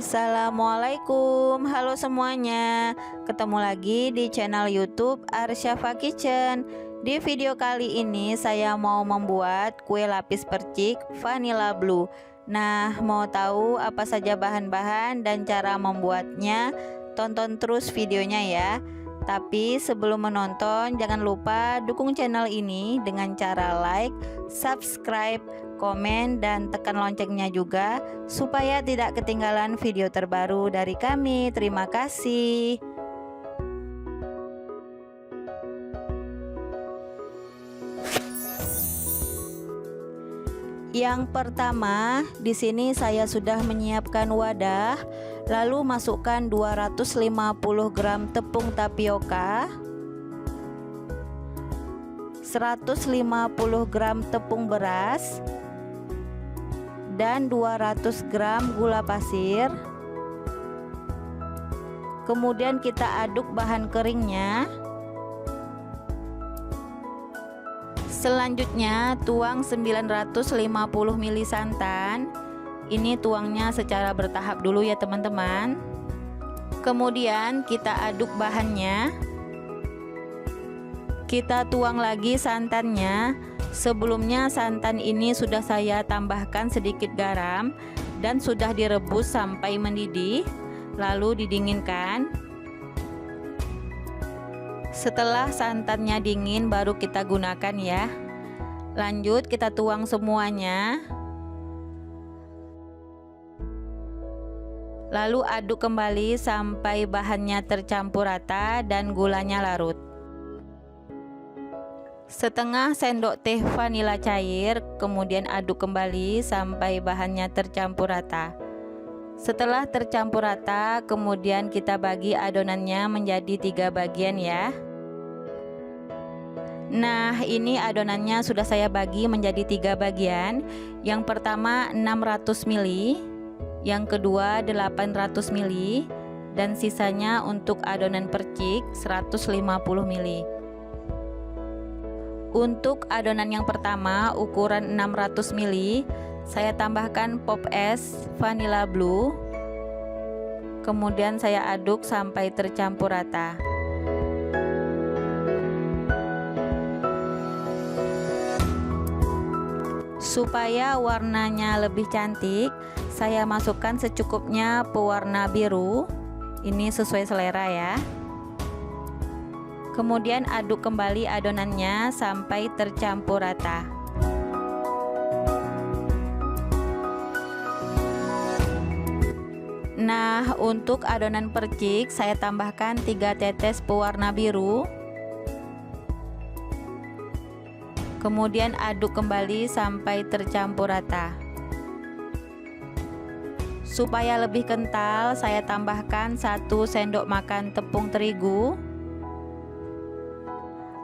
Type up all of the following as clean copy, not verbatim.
Assalamualaikum, halo semuanya. Ketemu lagi di channel YouTube Arsyafa Kitchen. Di video kali ini saya mau membuat kue lapis percik vanilla blue. Nah, mau tahu apa saja bahan-bahan dan cara membuatnya? Tonton terus videonya ya. Tapi sebelum menonton, jangan lupa dukung channel ini dengan cara like, subscribe, komen, dan tekan loncengnya juga supaya tidak ketinggalan video terbaru dari kami. Terima kasih. Yang pertama, di sini saya sudah menyiapkan wadah, lalu masukkan 250 gram tepung tapioka, 150 gram tepung beras, dan 200 gram gula pasir. Kemudian kita aduk bahan keringnya. Selanjutnya tuang 950 ml santan. Ini tuangnya secara bertahap dulu ya teman-teman. Kemudian kita aduk bahannya. Kita tuang lagi santannya. Sebelumnya santan ini sudah saya tambahkan sedikit garam dan sudah direbus sampai mendidih, lalu didinginkan. Setelah santannya dingin baru kita gunakan ya. Lanjut kita tuang semuanya. Lalu aduk kembali sampai bahannya tercampur rata dan gulanya larut. Setengah sendok teh vanila cair, kemudian aduk kembali sampai bahannya tercampur rata. Setelah tercampur rata, kemudian kita bagi adonannya menjadi 3 bagian ya. Nah, ini adonannya sudah saya bagi menjadi 3 bagian. Yang pertama 600 ml, yang kedua 800 ml, dan sisanya untuk adonan percik 150 ml. Untuk adonan yang pertama ukuran 600 ml, saya tambahkan pop es vanilla blue. Kemudian saya aduk sampai tercampur rata. Supaya warnanya lebih cantik, saya masukkan secukupnya pewarna biru. Ini sesuai selera ya. Kemudian aduk kembali adonannya sampai tercampur rata. Nah, untuk adonan percik saya tambahkan 3 tetes pewarna biru. Kemudian aduk kembali sampai tercampur rata. Supaya lebih kental, saya tambahkan 1 sendok makan tepung terigu.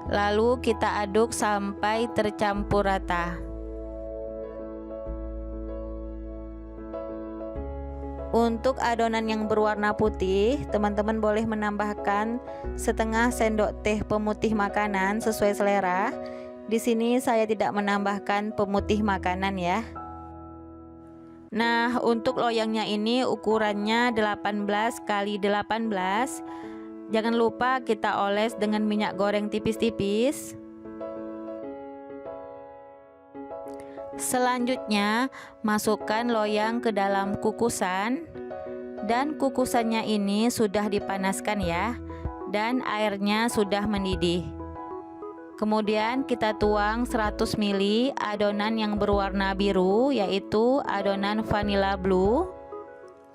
Lalu kita aduk sampai tercampur rata. Untuk adonan yang berwarna putih, teman-teman boleh menambahkan setengah sendok teh pemutih makanan sesuai selera. Di sini saya tidak menambahkan pemutih makanan ya. Nah, untuk loyangnya ini ukurannya 18 x 18. Jangan lupa kita oles dengan minyak goreng tipis-tipis. Selanjutnya, masukkan loyang ke dalam kukusan. Dan kukusannya ini sudah dipanaskan ya. Dan airnya sudah mendidih. Kemudian kita tuang 100 ml adonan yang berwarna biru, yaitu adonan vanilla blue.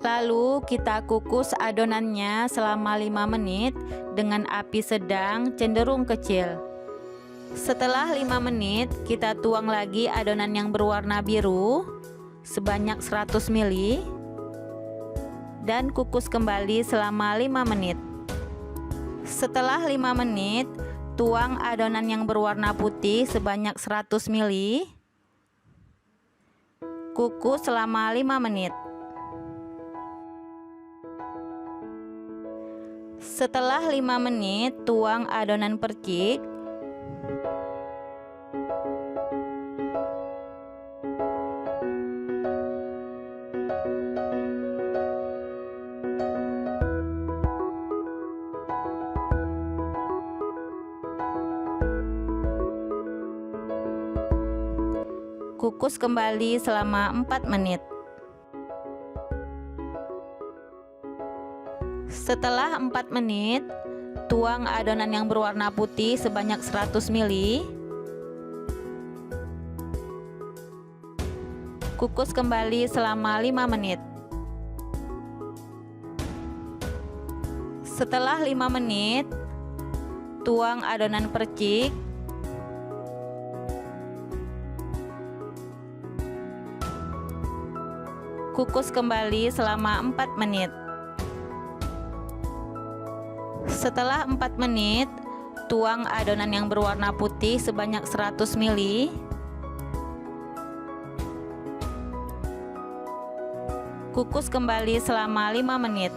Lalu kita kukus adonannya selama 5 menit dengan api sedang cenderung kecil. Setelah 5 menit kita tuang lagi adonan yang berwarna biru sebanyak 100 ml dan kukus kembali selama 5 menit. Setelah 5 menit tuang adonan yang berwarna putih sebanyak 100 ml. Kukus selama 5 menit. Setelah 5 menit, tuang adonan percik. Kukus kembali selama 4 menit. Setelah 4 menit, tuang adonan yang berwarna putih sebanyak 100 ml. Kukus kembali selama 5 menit. Setelah 5 menit, tuang adonan percik. Kukus kembali selama 4 menit. Setelah 4 menit, tuang adonan yang berwarna putih sebanyak 100 ml. Kukus kembali selama 5 menit.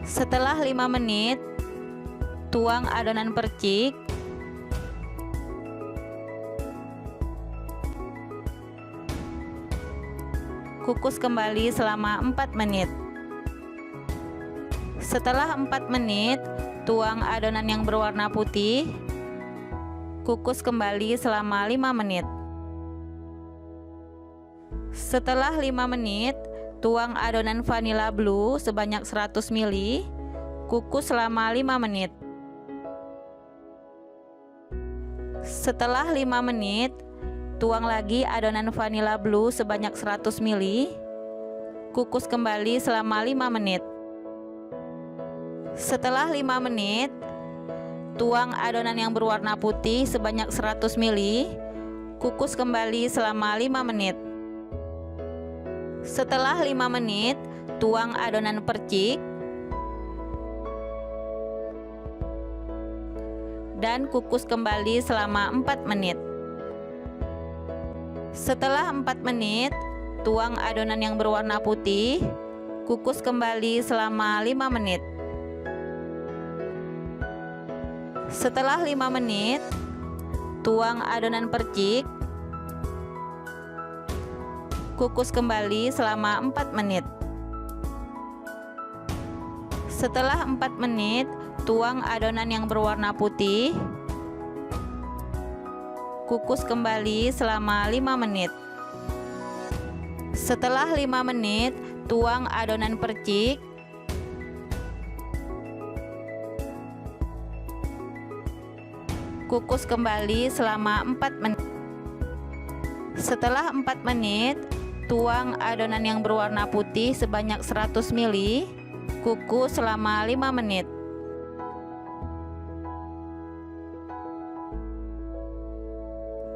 Setelah 5 menit, tuang adonan percik. Kukus kembali selama 4 menit. Setelah 4 menit, tuang adonan yang berwarna putih. Kukus kembali selama 5 menit. Setelah 5 menit, tuang adonan vanilla blue sebanyak 100 ml. Kukus selama 5 menit. Setelah 5 menit, tuang lagi adonan vanilla blue sebanyak 100 ml. Kukus kembali selama 5 menit. Setelah 5 menit, tuang adonan yang berwarna putih sebanyak 100 ml. Kukus kembali selama 5 menit. Setelah 5 menit, tuang adonan percik dan kukus kembali selama 4 menit. Setelah 4 menit, tuang adonan yang berwarna putih. Kukus kembali selama 5 menit. Setelah 5 menit, tuang adonan percik. Kukus kembali selama 4 menit. Setelah 4 menit, tuang adonan yang berwarna putih. Kukus kembali selama 5 menit. Setelah 5 menit, tuang adonan percik. Kukus kembali selama 4 menit. Setelah 4 menit, tuang adonan yang berwarna putih sebanyak 100 ml. Kukus selama 5 menit.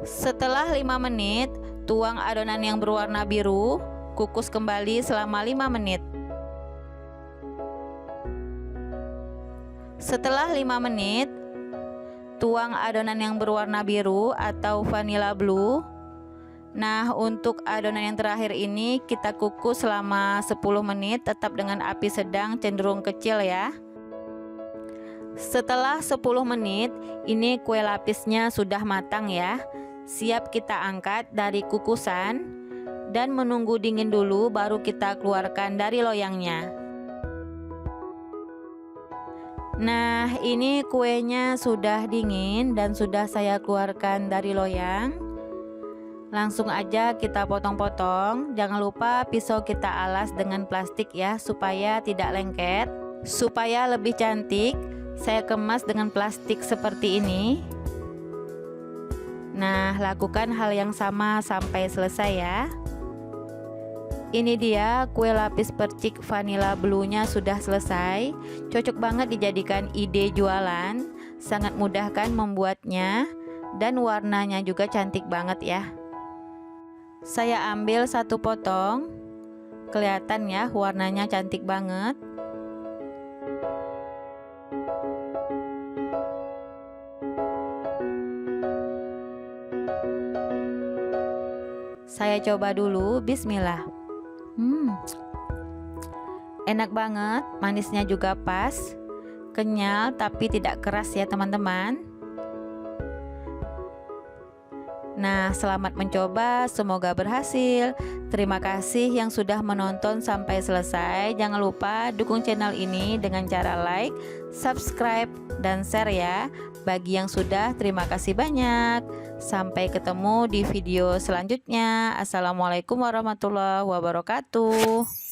Setelah 5 menit, tuang adonan yang berwarna biru. Kukus kembali selama 5 menit. Setelah 5 menit, tuang adonan yang berwarna biru atau vanilla blue. Nah, untuk adonan yang terakhir ini kita kukus selama 10 menit tetap dengan api sedang cenderung kecil ya. Setelah 10 menit, ini kue lapisnya sudah matang ya. Siap kita angkat dari kukusan dan menunggu dingin dulu baru kita keluarkan dari loyangnya. Nah, ini kuenya sudah dingin dan sudah saya keluarkan dari loyang. Langsung aja kita potong-potong. Jangan lupa pisau kita alas dengan plastik ya, supaya tidak lengket. Supaya lebih cantik, saya kemas dengan plastik seperti ini. Nah, lakukan hal yang sama sampai selesai ya. Ini dia kue lapis percik vanilla blue-nya sudah selesai. Cocok banget dijadikan ide jualan. Sangat mudah kan membuatnya, dan warnanya juga cantik banget ya. Saya ambil 1 potong. Kelihatan ya warnanya cantik banget. Saya coba dulu, bismillah. Enak banget, manisnya juga pas, kenyal tapi tidak keras ya teman-teman. Nah, selamat mencoba, semoga berhasil. Terima kasih yang sudah menonton sampai selesai. Jangan lupa dukung channel ini dengan cara like, subscribe, dan share ya. Bagi yang sudah, terima kasih banyak. Sampai ketemu di video selanjutnya. Assalamualaikum warahmatullahi wabarakatuh.